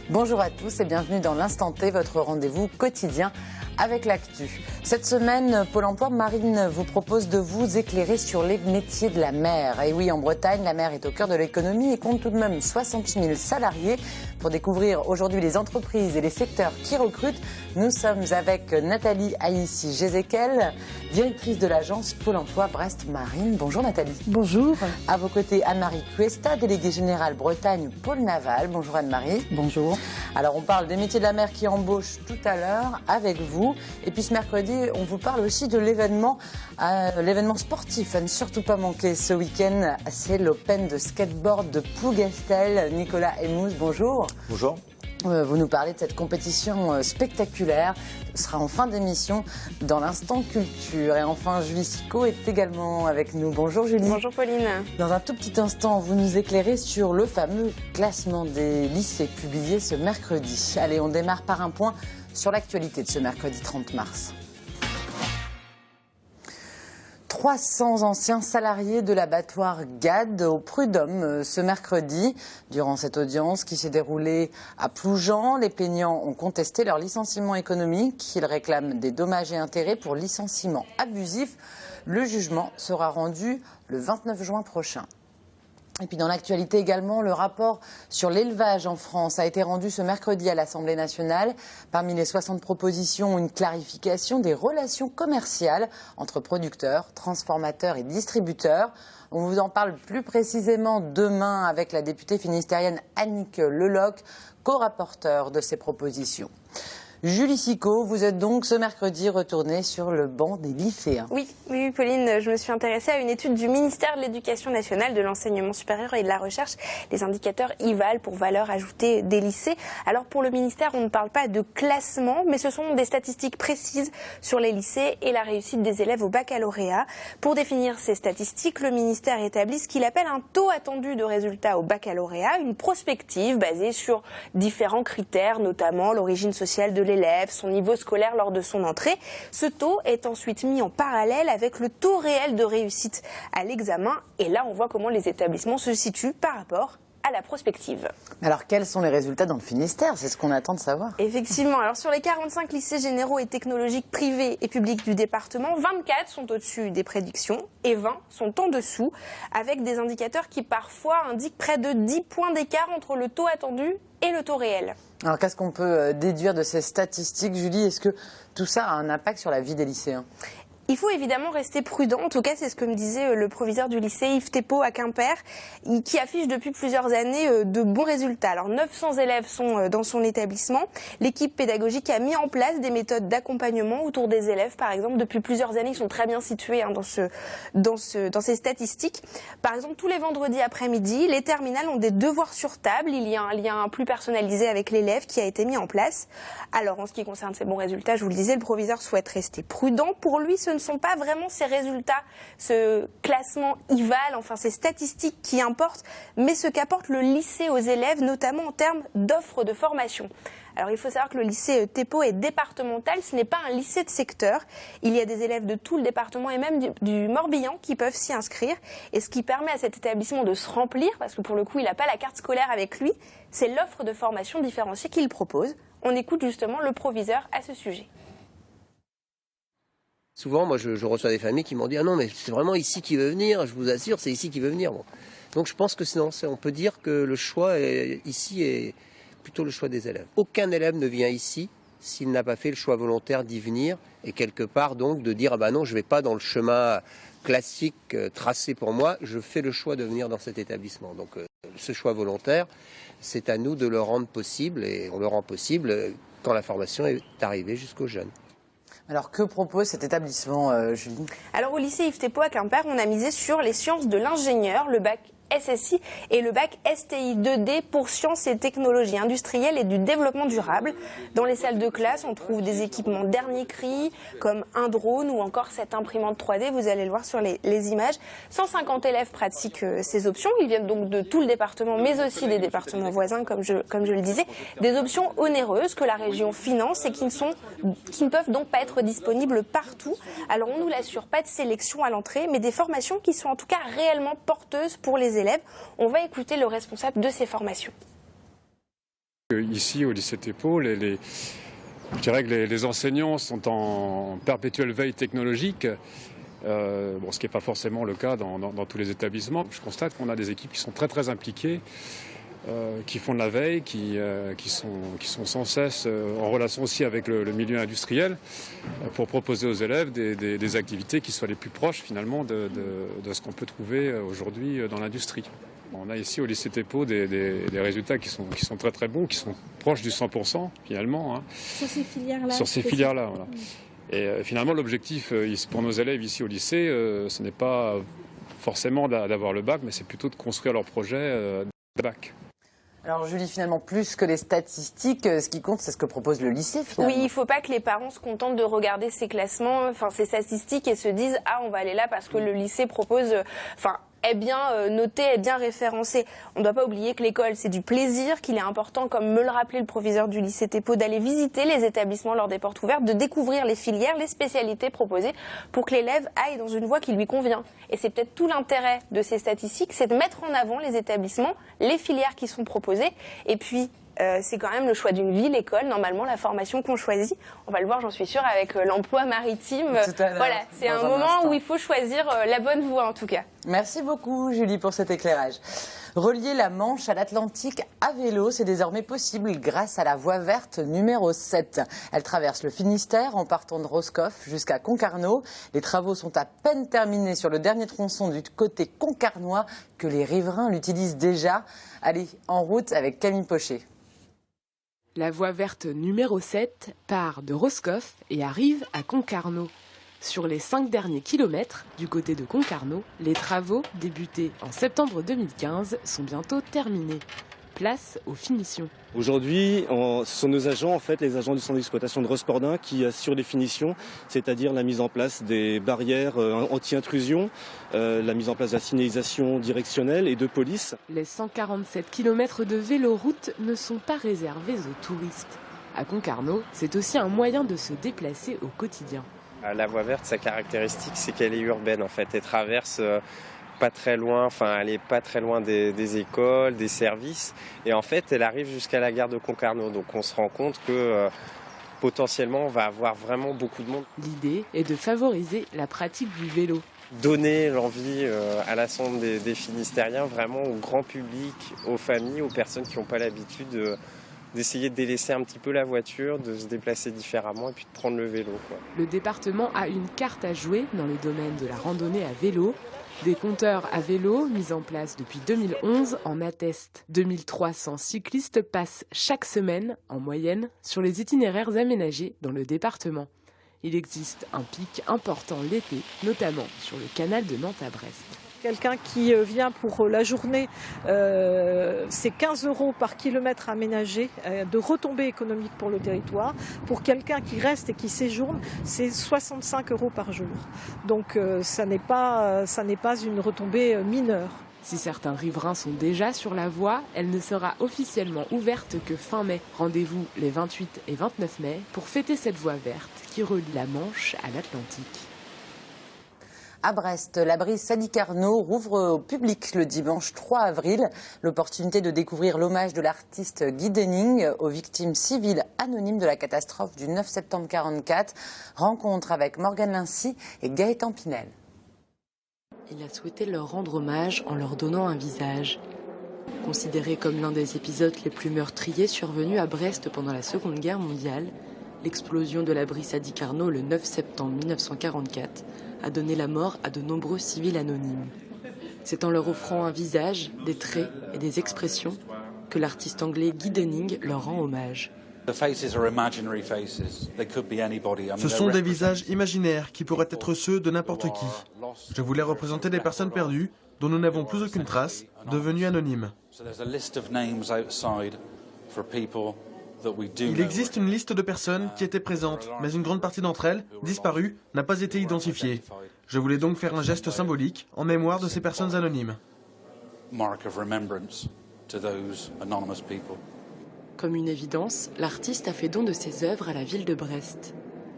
Bonjour à tous et bienvenue dans l'Instant T, votre rendez-vous quotidien avec l'actu. Cette semaine, Pôle emploi Marine vous propose de vous éclairer sur les métiers de la mer. Et oui, en Bretagne, la mer est au cœur de l'économie et compte tout de même 60 000 salariés. Pour découvrir aujourd'hui les entreprises et les secteurs qui recrutent, nous sommes avec Nathalie Aïssi-Gézéquel, directrice de l'agence Pôle emploi Brest-Marine. Bonjour Nathalie. Bonjour. À vos côtés, Anne-Marie Cuesta, déléguée générale Bretagne Pôle Naval. Bonjour Anne-Marie. Bonjour. Alors on parle des métiers de la mer qui embauchent tout à l'heure avec vous. Et puis ce mercredi, on vous parle aussi de l'événement sportif à ne surtout pas manquer ce week-end. C'est l'Open de skateboard de Plougastel. Nicolas Emous, bonjour. Bonjour. Vous nous parlez de cette compétition spectaculaire. Ce sera en fin d'émission dans l'Instant Culture. Et enfin, Julie Sicot est également avec nous. Bonjour Julie. Bonjour Pauline. Dans un tout petit instant, vous nous éclairez sur le fameux classement des lycées publié ce mercredi. Allez, on démarre par un point sur l'actualité de ce mercredi 30 mars. 300 anciens salariés de l'abattoir GAD au Prud'homme ce mercredi. Durant cette audience qui s'est déroulée à Ploujean, les plaignants ont contesté leur licenciement économique. Ils réclament des dommages et intérêts pour licenciement abusif. Le jugement sera rendu le 29 juin prochain. Et puis dans l'actualité également, le rapport sur l'élevage en France a été rendu ce mercredi à l'Assemblée nationale. Parmi les 60 propositions, une clarification des relations commerciales entre producteurs, transformateurs et distributeurs. On vous en parle plus précisément demain avec la députée finistérienne Annick Leloc, co-rapporteure de ces propositions. Julie Sicot, vous êtes donc ce mercredi retournée sur le banc des lycéens. Oui, Pauline, je me suis intéressée à une étude du ministère de l'Éducation nationale, de l'enseignement supérieur et de la recherche, les indicateurs IVAL pour valeur ajoutée des lycées. Alors pour le ministère, on ne parle pas de classement, mais ce sont des statistiques précises sur les lycées et la réussite des élèves au baccalauréat. Pour définir ces statistiques, le ministère établit ce qu'il appelle un taux attendu de résultats au baccalauréat, une prospective basée sur différents critères, notamment l'origine sociale de l'élève, son niveau scolaire lors de son entrée. Ce taux est ensuite mis en parallèle avec le taux réel de réussite à l'examen. Et là, on voit comment les établissements se situent par rapport à la prospective. Alors, quels sont les résultats dans le Finistère? C'est ce qu'on attend de savoir. Effectivement. Alors, sur les 45 lycées généraux et technologiques privés et publics du département, 24 sont au-dessus des prédictions et 20 sont en dessous, avec des indicateurs qui parfois indiquent près de 10 points d'écart entre le taux attendu et le taux réel. Alors, qu'est-ce qu'on peut déduire de ces statistiques, Julie? Est-ce que tout ça a un impact sur la vie des lycéens? Il faut évidemment rester prudent, en tout cas c'est ce que me disait le proviseur du lycée Yves Thépaut à Quimper, qui affiche depuis plusieurs années de bons résultats. Alors 900 élèves sont dans son établissement. L'équipe pédagogique a mis en place des méthodes d'accompagnement autour des élèves, par exemple. Depuis plusieurs années, ils sont très bien situés dans ces statistiques. Par exemple, tous les vendredis après-midi, les terminales ont des devoirs sur table. Il y a un lien plus personnalisé avec l'élève qui a été mis en place. Alors en ce qui concerne ces bons résultats, je vous le disais, le proviseur souhaite rester prudent. Pour lui, ce ne sont pas vraiment ces résultats, ce classement IVAL, enfin ces statistiques qui importent, mais ce qu'apporte le lycée aux élèves, notamment en termes d'offres de formation. Alors il faut savoir que le lycée Thépaut est départemental, ce n'est pas un lycée de secteur. Il y a des élèves de tout le département et même du Morbihan qui peuvent s'y inscrire. Et ce qui permet à cet établissement de se remplir, parce que pour le coup il n'a pas la carte scolaire avec lui, c'est l'offre de formation différenciée qu'il propose. On écoute justement le proviseur à ce sujet. Souvent, moi, je reçois des familles qui m'ont dit « Ah non, mais c'est vraiment ici qu'il veut venir, je vous assure, c'est ici qu'il veut venir. » Bon. Donc je pense que on peut dire que le choix ici est plutôt le choix des élèves. Aucun élève ne vient ici s'il n'a pas fait le choix volontaire d'y venir et quelque part donc de dire « Ah ben non, je ne vais pas dans le chemin classique tracé pour moi, je fais le choix de venir dans cet établissement. » Donc ce choix volontaire, c'est à nous de le rendre possible et on le rend possible quand la formation est arrivée jusqu'aux jeunes. Alors, que propose cet établissement, Julie? Alors, au lycée Yves Thépaut à Quimper, on a misé sur les sciences de l'ingénieur, le bac SSI et le bac STI 2D pour sciences et technologies industrielles et du développement durable. Dans les salles de classe, on trouve des équipements dernier cri, comme un drone ou encore cette imprimante 3D, vous allez le voir sur les images. 150 élèves pratiquent ces options, ils viennent donc de tout le département, mais aussi des départements voisins, comme je le disais. Des options onéreuses que la région finance et qui ne peuvent donc pas être disponibles partout. Alors on nous l'assure, pas de sélection à l'entrée, mais des formations qui sont en tout cas réellement porteuses pour les élèves. On va écouter le responsable de ces formations. Ici, au lycée Thépaut, je dirais que les enseignants sont en perpétuelle veille technologique, ce qui n'est pas forcément le cas dans tous les établissements. Je constate qu'on a des équipes qui sont très très impliquées, qui font de la veille, qui sont sans cesse en relation aussi avec le milieu industriel pour proposer aux élèves des activités qui soient les plus proches finalement de ce qu'on peut trouver aujourd'hui dans l'industrie. On a ici au lycée Thépaut des résultats qui sont très très bons, qui sont proches du 100% finalement. Sur ces filières-là. Sur ces filières-là, voilà. Et finalement l'objectif pour nos élèves ici au lycée, ce n'est pas forcément d'avoir le bac, mais c'est plutôt de construire leur projet de bac. Alors Julie, finalement, plus que les statistiques, ce qui compte, c'est ce que propose le lycée finalement. Oui, il ne faut pas que les parents se contentent de regarder ces classements, ces statistiques et se disent « Ah, on va aller là parce que le lycée propose… » est bien noté, est bien référencé. On ne doit pas oublier que l'école, c'est du plaisir, qu'il est important, comme me le rappelait le proviseur du lycée Thépaut, d'aller visiter les établissements lors des portes ouvertes, de découvrir les filières, les spécialités proposées pour que l'élève aille dans une voie qui lui convient. Et c'est peut-être tout l'intérêt de ces statistiques, c'est de mettre en avant les établissements, les filières qui sont proposées, et puis c'est quand même le choix d'une vie, l'école, normalement la formation qu'on choisit. On va le voir, j'en suis sûre, avec l'emploi maritime. Voilà, c'est un moment où il faut choisir la bonne voie en tout cas. Merci beaucoup Julie pour cet éclairage. Relier la Manche à l'Atlantique à vélo, c'est désormais possible grâce à la voie verte numéro 7. Elle traverse le Finistère en partant de Roscoff jusqu'à Concarneau. Les travaux sont à peine terminés sur le dernier tronçon du côté concarnois que les riverains l'utilisent déjà. Allez, en route avec Camille Pochet. La voie verte numéro 7 part de Roscoff et arrive à Concarneau. Sur les 5 derniers kilomètres, du côté de Concarneau, les travaux, débutés en septembre 2015, sont bientôt terminés. Place aux finitions. Aujourd'hui, ce sont nos agents, en fait, les agents du centre d'exploitation de Rospordin qui assurent les finitions, c'est-à-dire la mise en place des barrières anti-intrusion, la mise en place de la signalisation directionnelle et de police. Les 147 km de véloroute ne sont pas réservés aux touristes. À Concarneau, c'est aussi un moyen de se déplacer au quotidien. La voie verte, sa caractéristique, c'est qu'elle est urbaine en fait. Elle traverse pas très loin, elle est pas très loin des écoles, des services. Et en fait, elle arrive jusqu'à la gare de Concarneau. Donc on se rend compte que potentiellement, on va avoir vraiment beaucoup de monde. L'idée est de favoriser la pratique du vélo. Donner l'envie à l'ensemble des Finistériens, vraiment au grand public, aux familles, aux personnes qui n'ont pas l'habitude d'essayer de délaisser un petit peu la voiture, de se déplacer différemment et puis de prendre le vélo. Le département a une carte à jouer dans le domaine de la randonnée à vélo. Des compteurs à vélo, mis en place depuis 2011, en attestent. 2300 cyclistes passent chaque semaine, en moyenne, sur les itinéraires aménagés dans le département. Il existe un pic important l'été, notamment sur le canal de Nantes à Brest. Quelqu'un qui vient pour la journée, c'est 15 € par kilomètre aménagé de retombées économiques pour le territoire. Pour quelqu'un qui reste et qui séjourne, c'est 65 € par jour. Donc ça n'est pas une retombée mineure. Si certains riverains sont déjà sur la voie, elle ne sera officiellement ouverte que fin mai. Rendez-vous les 28 et 29 mai pour fêter cette voie verte qui relie la Manche à l'Atlantique. À Brest, l'abri Sadi Carnot rouvre au public le dimanche 3 avril. L'opportunité de découvrir l'hommage de l'artiste Guy Denning aux victimes civiles anonymes de la catastrophe du 9 septembre 1944. Rencontre avec Morgane Lincy et Gaëtan Pinel. Il a souhaité leur rendre hommage en leur donnant un visage. Considéré comme l'un des épisodes les plus meurtriers survenus à Brest pendant la Seconde Guerre mondiale, l'explosion de l'abri Sadi Carnot le 9 septembre 1944 a donné la mort à de nombreux civils anonymes. C'est en leur offrant un visage, des traits et des expressions que l'artiste anglais Guy Denning leur rend hommage. Ce sont des visages imaginaires qui pourraient être ceux de n'importe qui. Je voulais représenter des personnes perdues dont nous n'avons plus aucune trace, devenues anonymes. Il existe une liste de personnes qui étaient présentes, mais une grande partie d'entre elles, disparues, n'a pas été identifiée. Je voulais donc faire un geste symbolique en mémoire de ces personnes anonymes. Comme une évidence, l'artiste a fait don de ses œuvres à la ville de Brest.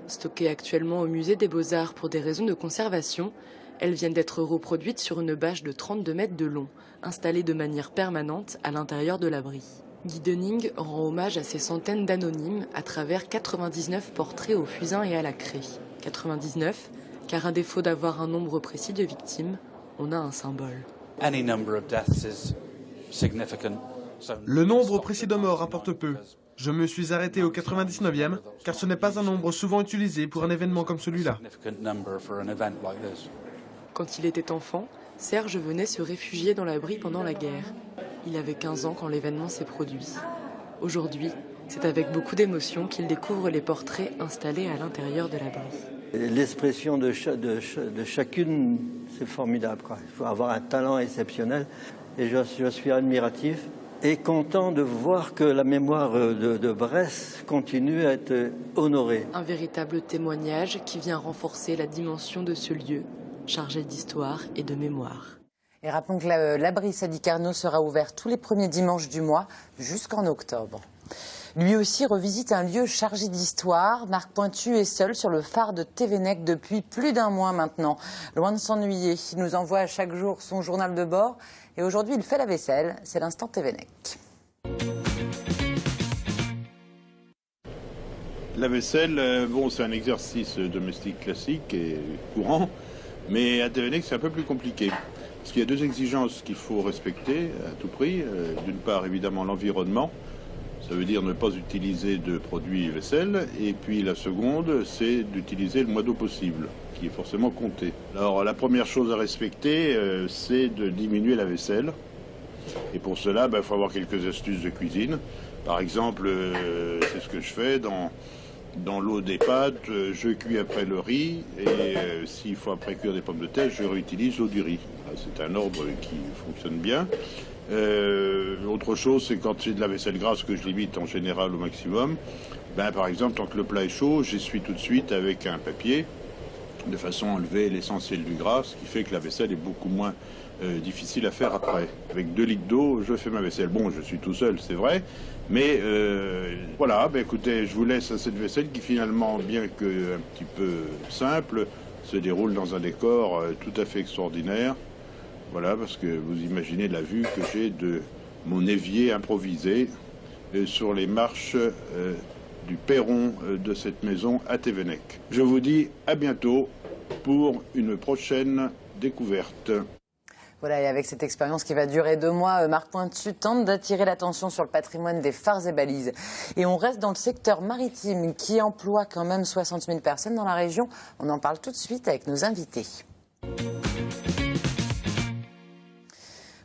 Stockées actuellement au musée des Beaux-Arts pour des raisons de conservation, elles viennent d'être reproduites sur une bâche de 32 mètres de long, installée de manière permanente à l'intérieur de l'abri. Guy Dening rend hommage à ces centaines d'anonymes à travers 99 portraits au fusain et à la craie. 99, car à défaut d'avoir un nombre précis de victimes, on a un symbole. Le nombre précis de morts importe peu. Je me suis arrêté au 99e, car ce n'est pas un nombre souvent utilisé pour un événement comme celui-là. Quand il était enfant, Serge venait se réfugier dans l'abri pendant la guerre. Il avait 15 ans quand l'événement s'est produit. Aujourd'hui, c'est avec beaucoup d'émotion qu'il découvre les portraits installés à l'intérieur de l'abri. L'expression de chacune, c'est formidable, quoi. Il faut avoir un talent exceptionnel et je suis admiratif et content de voir que la mémoire de Brest continue à être honorée. Un véritable témoignage qui vient renforcer la dimension de ce lieu, chargé d'histoire et de mémoire. Et rappelons que l'abri Sadi Carnot sera ouvert tous les premiers dimanches du mois jusqu'en octobre. Lui aussi revisite un lieu chargé d'histoire. Marc Pointu est seul sur le phare de Thévenec depuis plus d'un mois maintenant. Loin de s'ennuyer, il nous envoie chaque jour son journal de bord. Et aujourd'hui, il fait la vaisselle. C'est l'instant Thévenec. La vaisselle, bon, c'est un exercice domestique classique et courant. Mais à Thévenec, c'est un peu plus compliqué. Parce qu'il y a deux exigences qu'il faut respecter à tout prix. D'une part, évidemment, l'environnement. Ça veut dire ne pas utiliser de produits vaisselle. Et puis la seconde, c'est d'utiliser le moins d'eau possible, qui est forcément compté. Alors la première chose à respecter, c'est de diminuer la vaisselle. Et pour cela, il faut avoir quelques astuces de cuisine. Par exemple, c'est ce que je fais dans l'eau des pâtes, je cuis après le riz. Et s'il faut après cuire des pommes de terre, je réutilise l'eau du riz. C'est un ordre qui fonctionne bien. Autre chose, c'est quand c'est de la vaisselle grasse que je limite en général au maximum. Par exemple, tant que le plat est chaud, j'essuie tout de suite avec un papier, de façon à enlever l'essentiel du gras, ce qui fait que la vaisselle est beaucoup moins difficile à faire après. Avec 2 litres d'eau, je fais ma vaisselle. Bon, je suis tout seul, c'est vrai, mais voilà, écoutez, je vous laisse à cette vaisselle qui finalement, bien qu'un petit peu simple, se déroule dans un décor tout à fait extraordinaire. Voilà, parce que vous imaginez la vue que j'ai de mon évier improvisé sur les marches du perron de cette maison à Thévenec. Je vous dis à bientôt pour une prochaine découverte. Voilà, et avec cette expérience qui va durer 2 mois, Marc Pointu tente d'attirer l'attention sur le patrimoine des phares et balises. Et on reste dans le secteur maritime qui emploie quand même 60 000 personnes dans la région. On en parle tout de suite avec nos invités.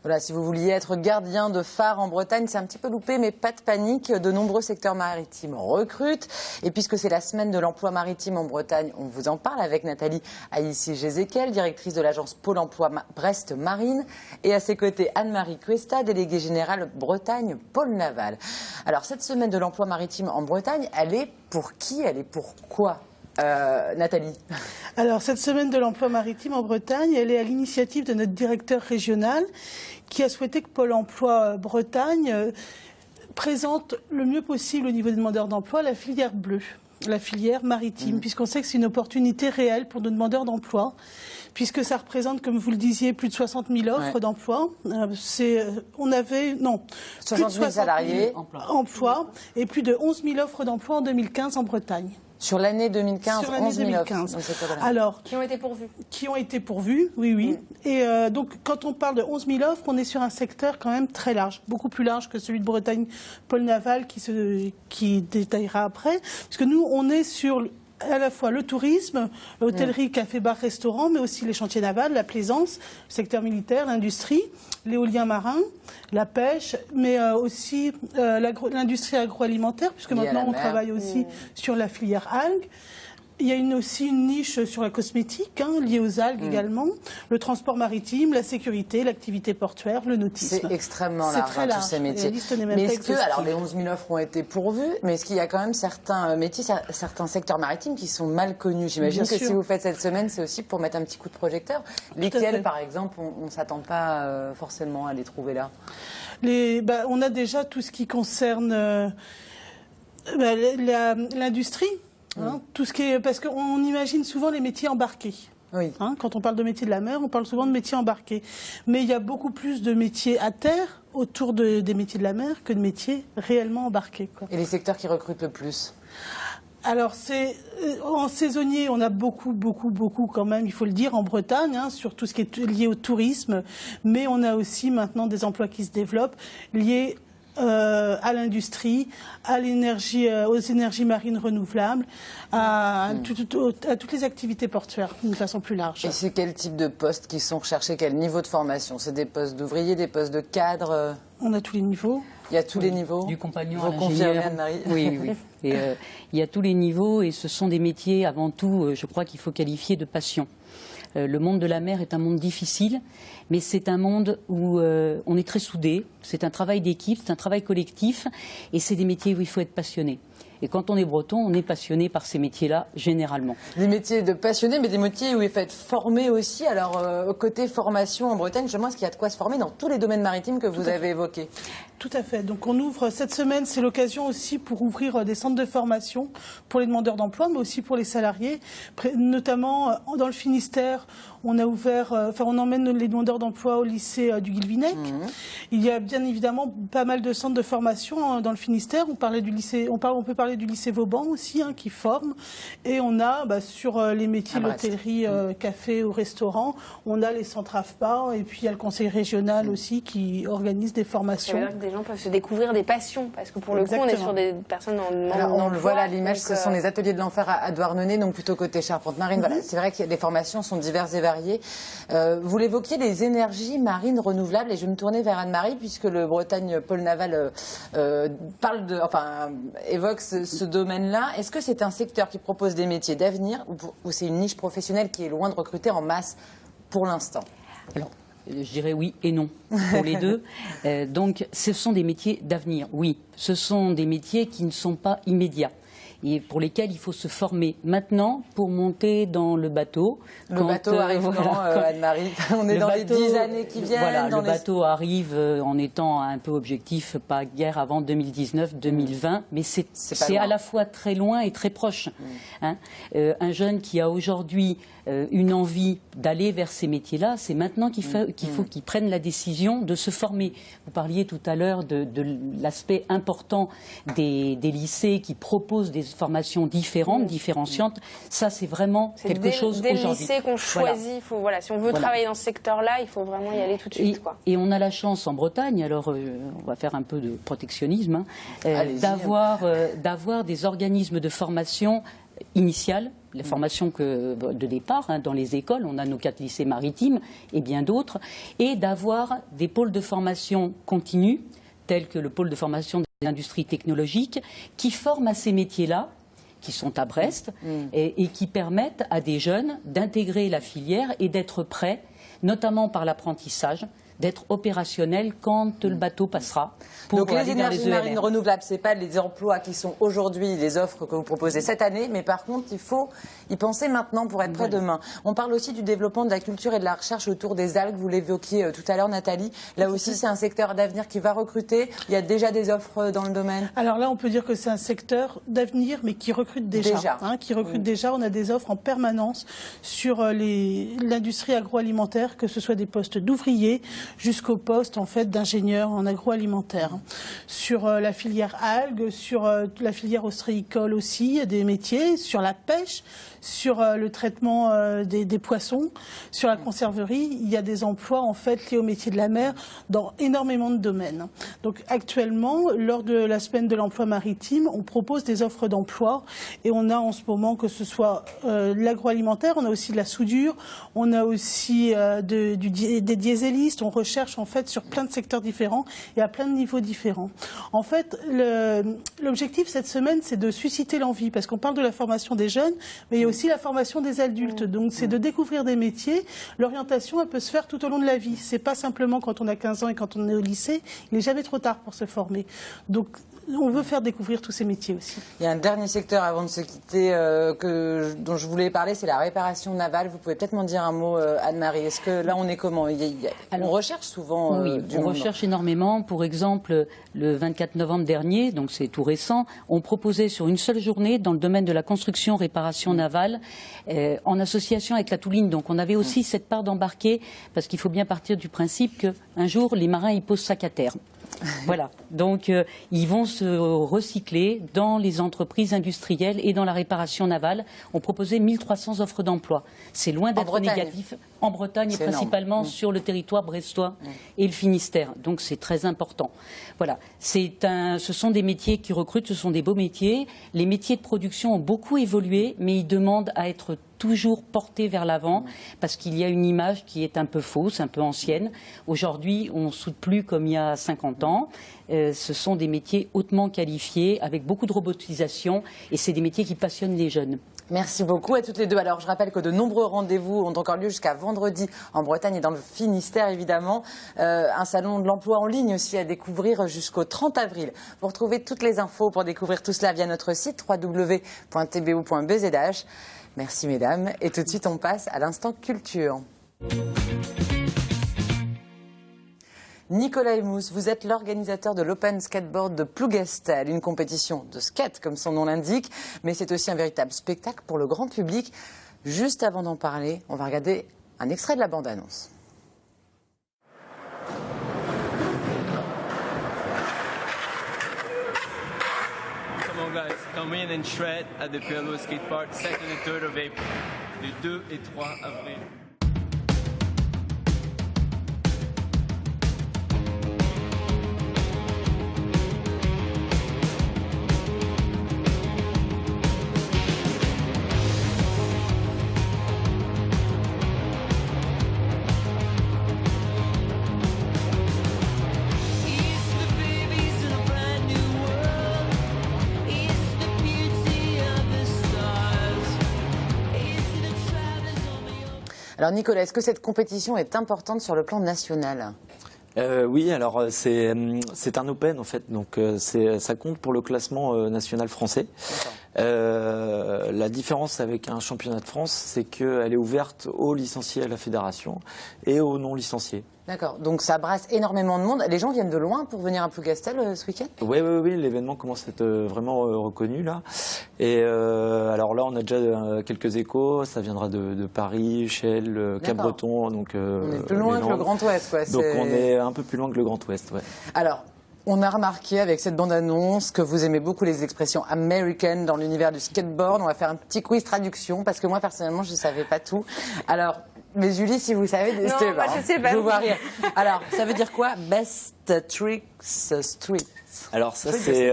Voilà, si vous vouliez être gardien de phare en Bretagne, c'est un petit peu loupé, mais pas de panique. De nombreux secteurs maritimes recrutent. Et puisque c'est la semaine de l'emploi maritime en Bretagne, on vous en parle avec Nathalie Aïssi-Gézéquel, directrice de l'agence Pôle emploi Brest Marine. Et à ses côtés, Anne-Marie Cuesta, déléguée générale Bretagne Pôle Naval. Alors, cette semaine de l'emploi maritime en Bretagne, elle est pour qui? Elle est pour quoi? Nathalie. Alors, cette semaine de l'emploi maritime en Bretagne, elle est à l'initiative de notre directeur régional qui a souhaité que Pôle emploi Bretagne présente le mieux possible au niveau des demandeurs d'emploi la filière bleue, la filière maritime, puisqu'on sait que c'est une opportunité réelle pour nos demandeurs d'emploi, puisque ça représente, comme vous le disiez, plus de 60 000 offres d'emploi. On avait, non, 60 000 salariés emplois et plus de 11 000 offres d'emploi en 2015 en Bretagne. Sur l'année 2015, sur l'année 11 000 2015. offres. Alors, qui ont été pourvues. Qui ont été pourvues, oui. Et donc, quand on parle de 11 000 offres, on est sur un secteur quand même très large, beaucoup plus large que celui de Bretagne Pôle Naval qui détaillera après. Parce que nous, on est sur à la fois le tourisme, l'hôtellerie, café, bar, restaurant, mais aussi les chantiers navals, la plaisance, le secteur militaire, l'industrie, l'éolien marin, la pêche, mais aussi l'industrie agroalimentaire, puisque maintenant on travaille aussi sur la filière algues. Il y a aussi une niche sur la cosmétique, liée aux algues également, le transport maritime, la sécurité, l'activité portuaire, le nautisme. C'est extrêmement large, très large, tous ces métiers. Mais est-ce que, alors les 11 000 offres ont été pourvues, mais est-ce qu'il y a quand même certains métiers, certains secteurs maritimes qui sont mal connus? J'imagine que si vous faites cette semaine, c'est aussi pour mettre un petit coup de projecteur. Lesquels, par exemple, on ne s'attend pas forcément à les trouver là? On a déjà tout ce qui concerne l'industrie. Tout ce qui est, parce qu'on imagine souvent les métiers embarqués. Oui. Quand on parle de métiers de la mer, on parle souvent de métiers embarqués. Mais il y a beaucoup plus de métiers à terre autour des métiers de la mer que de métiers réellement embarqués, quoi. Et les secteurs qui recrutent le plus? Alors, en saisonnier, on a beaucoup quand même, il faut le dire, en Bretagne, sur tout ce qui est lié au tourisme. Mais on a aussi maintenant des emplois qui se développent liés à l'industrie, à l'énergie, aux énergies marines renouvelables, à toutes les activités portuaires d'une façon plus large. Et c'est quel type de postes qui sont recherchés? Quel niveau de formation? C'est des postes d'ouvriers, des postes de cadres? On a tous les niveaux. Il y a tous les niveaux. Du compagnon Vous à confirmez, l'ingénieur. Anne-Marie? Oui. Et, il y a tous les niveaux et ce sont des métiers, avant tout, je crois qu'il faut qualifier de passion. Le monde de la mer est un monde difficile, mais c'est un monde où on est très soudés. C'est un travail d'équipe, c'est un travail collectif, et c'est des métiers où il faut être passionné. Et quand on est breton, on est passionné par ces métiers-là, généralement. Des métiers de passionnés, mais des métiers où il faut être formé aussi. Alors, côté formation en Bretagne, justement, est-ce qu'il y a de quoi se former dans tous les domaines maritimes que vous avez évoqués? Tout à fait. Donc on ouvre cette semaine, c'est l'occasion aussi pour ouvrir des centres de formation pour les demandeurs d'emploi, mais aussi pour les salariés. Notamment dans le Finistère, on a ouvert, on emmène les demandeurs d'emploi au lycée du Guilvinec. Il y a bien évidemment pas mal de centres de formation dans le Finistère. On peut parler du lycée Vauban aussi, qui forme. Et on a sur les métiers l'hôtellerie, café ou restaurant, on a les centres AFPA et puis il y a le conseil régional aussi qui organise des formations. Des gens peuvent se découvrir des passions, parce que pour le coup, on est sur des personnes en demande Alors, on le voit à d'emploi, l'image, ce sont les ateliers de l'enfer à Douarnenez, donc plutôt côté Charpente-Marine. Voilà, c'est vrai que les formations sont diverses et variées. Vous l'évoquiez, les énergies marines renouvelables, et je vais me tourner vers Anne-Marie, puisque le Bretagne Pôle Naval évoque ce domaine-là. Est-ce que c'est un secteur qui propose des métiers d'avenir, ou c'est une niche professionnelle qui est loin de recruter en masse pour l'instant? Alors, je dirais oui et non pour les deux. Donc, ce sont des métiers d'avenir, oui. Ce sont des métiers qui ne sont pas immédiats et pour lesquels il faut se former maintenant pour monter dans le bateau. Le bateau arrive quand, Anne-Marie? On est dans les 10 années qui viennent. Voilà, le bateau arrive en étant un peu objectif, pas guère avant 2019-2020, mais c'est à la fois très loin et très proche. Un jeune qui a aujourd'hui une envie d'aller vers ces métiers-là, c'est maintenant qu'il faut qu'il prenne la décision de se former. Vous parliez tout à l'heure de l'aspect important des lycées qui proposent des formations différentes, différenciantes. Ça, c'est vraiment quelque chose aujourd'hui. Dès le lycée qu'on choisit, si on veut travailler dans ce secteur-là, il faut vraiment y aller tout de suite. Et on a la chance en Bretagne, alors on va faire un peu de protectionnisme, d'avoir des organismes de formation initiale, les formations de départ dans les écoles, on a nos 4 lycées maritimes et bien d'autres, et d'avoir des pôles de formation continue, tels que le pôle de formation des industries technologiques, qui forment à ces métiers-là, qui sont à Brest, et qui permettent à des jeunes d'intégrer la filière et d'être prêts, notamment par l'apprentissage, d'être opérationnel quand le bateau passera. Donc les énergies marines renouvelables, ce n'est pas les emplois qui sont aujourd'hui les offres que vous proposez cette année, mais par contre, il faut y penser maintenant pour être prêt demain. On parle aussi du développement de la culture et de la recherche autour des algues. Vous l'évoquiez tout à l'heure, Nathalie. Là aussi, c'est un secteur d'avenir qui va recruter. Il y a déjà des offres dans le domaine. Alors là, on peut dire que c'est un secteur d'avenir, mais qui recrute déjà. On a des offres en permanence sur l'industrie agroalimentaire, que ce soit des postes d'ouvriers jusqu'au poste d'ingénieur en agroalimentaire. Sur la filière algues, sur la filière ostréicole aussi, il y a des métiers, sur la pêche, sur le traitement des poissons, sur la conserverie, il y a des emplois liés au métier de la mer dans énormément de domaines. Donc actuellement, lors de la semaine de l'emploi maritime, on propose des offres d'emploi et on a en ce moment que ce soit l'agroalimentaire, on a aussi de la soudure, on a aussi des dieselistes, on recherche sur plein de secteurs différents et à plein de niveaux différents. En fait, l'objectif cette semaine, c'est de susciter l'envie, parce qu'on parle de la formation des jeunes, mais il y a aussi la formation des adultes. Donc c'est de découvrir des métiers. L'orientation, elle peut se faire tout au long de la vie. C'est pas simplement quand on a 15 ans et quand on est au lycée. Il n'est jamais trop tard pour se former. Donc on veut faire découvrir tous ces métiers aussi. Il y a un dernier secteur avant de se quitter dont je voulais parler, c'est la réparation navale. Vous pouvez peut-être m'en dire un mot, Anne-Marie. Est-ce que là on est comment? On recherche souvent Oui, du on monde. recherche énormément. Pour exemple, le 24 novembre dernier, donc c'est tout récent, on proposait sur une seule journée dans le domaine de la construction, réparation navale, en association avec la Touline. Donc on avait aussi cette part d'embarquer, parce qu'il faut bien partir du principe qu'un jour, les marins, ils posent sac à terre. Voilà, donc ils vont se recycler dans les entreprises industrielles et dans la réparation navale. On proposait 1300 offres d'emploi. C'est loin d'être négatif. En Bretagne et principalement sur le territoire brestois et le Finistère. Donc c'est très important. Voilà, ce sont des métiers qui recrutent, ce sont des beaux métiers. Les métiers de production ont beaucoup évolué, mais ils demandent à être toujours portés vers l'avant parce qu'il y a une image qui est un peu fausse, un peu ancienne. Aujourd'hui, on ne soude plus comme il y a 50 ans. Ce sont des métiers hautement qualifiés avec beaucoup de robotisation et c'est des métiers qui passionnent les jeunes. Merci beaucoup à toutes les deux. Alors, je rappelle que de nombreux rendez-vous ont encore lieu jusqu'à vendredi en Bretagne et dans le Finistère, évidemment. Un salon de l'emploi en ligne aussi à découvrir jusqu'au 30 avril. Vous retrouvez toutes les infos pour découvrir tout cela via notre site www.tbo.bzh. Merci, mesdames. Et tout de suite, on passe à l'instant culture. Nicolas Emous, vous êtes l'organisateur de l'Open Skateboard de Plougastel, une compétition de skate comme son nom l'indique, mais c'est aussi un véritable spectacle pour le grand public. Juste avant d'en parler, on va regarder un extrait de la bande-annonce. Come on guys, come in and shred at the PLO Skate Park 2nd and 3rd of April, les 2 et 3 avril. Alors Nicolas, est-ce que cette compétition est importante sur le plan national ? Oui, alors c'est un open en fait, donc ça compte pour le classement national français. La différence avec un championnat de France, c'est qu'elle est ouverte aux licenciés à la fédération et aux non licenciés. D'accord, donc ça brasse énormément de monde. Les gens viennent de loin pour venir à Plougastel ce week-end ? Oui, l'événement commence à être vraiment reconnu là. Et alors là, on a déjà quelques échos. Ça viendra de Paris, Chelles, Cap-Breton. Donc on est plus loin que le Grand Ouest, quoi. Donc on est un peu plus loin que le Grand Ouest, ouais. Alors, on a remarqué avec cette bande-annonce que vous aimez beaucoup les expressions américaines dans l'univers du skateboard. On va faire un petit quiz traduction parce que moi, personnellement, je ne savais pas tout. Alors, mais Julie, si vous savez, n'hésitez pas. Je sais pas. Je vous vois rire. Alors, ça veut dire quoi? Best Tricks Street. Alors ça, c'est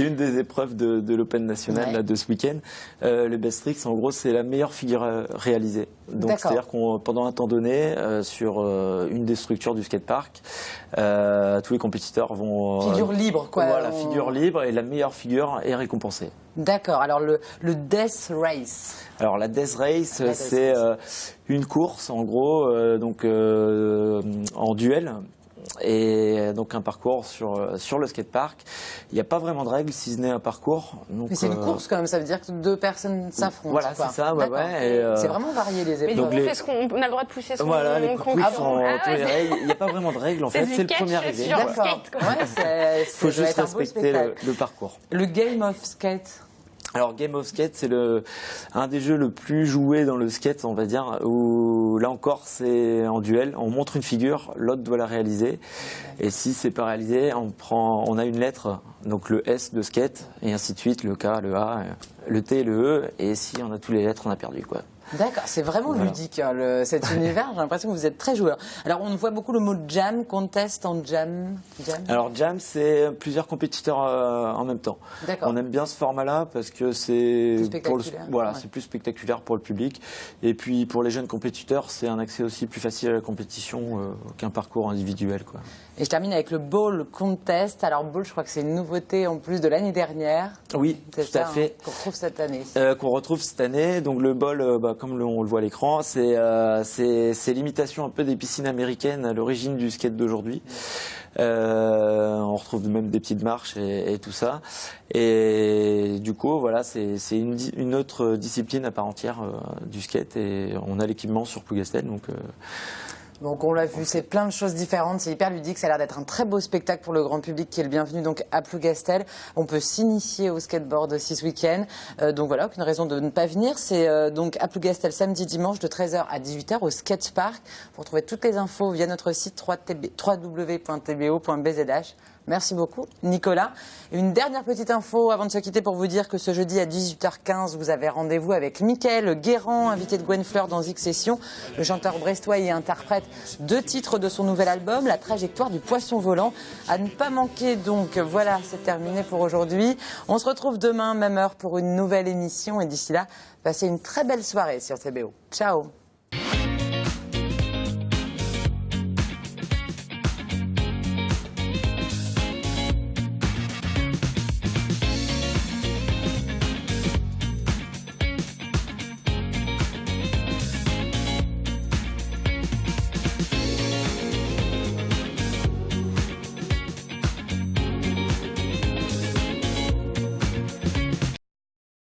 une des épreuves de l'Open national là, de ce week-end. Le best tricks, en gros, c'est la meilleure figure réalisée. Donc c'est-à-dire qu'on pendant un temps donné, sur une des structures du skatepark, tous les compétiteurs vont figure libre, quoi. Voilà, figure libre, et la meilleure figure est récompensée. D'accord. Alors le Death Race. Alors la Death Race, c'est une course en gros, donc en duel. Et donc un parcours sur le skatepark. Il n'y a pas vraiment de règles si ce n'est un parcours. Donc, mais c'est une course quand même, ça veut dire que deux personnes s'affrontent. Voilà, c'est ça. Ouais. C'est vraiment varié les épreuves. Mais donc est-ce qu'on a le droit de pousser son Voilà, les coups sont il n'y a pas vraiment de règles en fait, c'est le premier arrivé. D'accord. Il faut juste respecter le parcours. Le Game of Skate. Alors Game of Skate, c'est un des jeux le plus joué dans le skate, on va dire, où là encore c'est en duel, on montre une figure, l'autre doit la réaliser, et si c'est pas réalisé, on a une lettre, donc le S de skate, et ainsi de suite, le K, le A, le T, le E, et si on a toutes les lettres, on a perdu, quoi. D'accord, c'est vraiment ludique cet univers, j'ai l'impression que vous êtes très joueur. Alors on voit beaucoup le mot jam, contest en jam. Alors jam, c'est plusieurs compétiteurs en même temps. On aime bien ce format-là parce que c'est c'est plus spectaculaire pour le public. Et puis pour les jeunes compétiteurs, c'est un accès aussi plus facile à la compétition qu'un parcours individuel, quoi. Et je termine avec le Ball Contest. Alors Ball, je crois que c'est une nouveauté en plus de l'année dernière. Oui, tout à fait. Qu'on retrouve cette année. Qu'on retrouve cette année. Donc le Ball, comme on le voit à l'écran, c'est l'imitation un peu des piscines américaines à l'origine du skate d'aujourd'hui. On retrouve même des petites marches et tout ça. Et du coup, voilà, c'est une autre discipline à part entière du skate. Et on a l'équipement sur Plougastel, donc. Donc on l'a vu, c'est plein de choses différentes, c'est hyper ludique, ça a l'air d'être un très beau spectacle pour le grand public qui est le bienvenu donc à Plougastel. On peut s'initier au skateboard aussi ce week-end, donc voilà, aucune raison de ne pas venir. C'est donc à Plougastel samedi, dimanche de 13h à 18h au skatepark. Vous retrouvez toutes les infos via notre site www.tbo.bzh. Merci beaucoup, Nicolas. Et une dernière petite info avant de se quitter pour vous dire que ce jeudi à 18h15, vous avez rendez-vous avec Mickaël Guérand, invité de Gwen Fleur dans X Session. Le chanteur brestois y interprète 2 titres de son nouvel album, La trajectoire du poisson volant. À ne pas manquer donc. Voilà, c'est terminé pour aujourd'hui. On se retrouve demain, même heure, pour une nouvelle émission. Et d'ici là, passez une très belle soirée sur TBO. Ciao.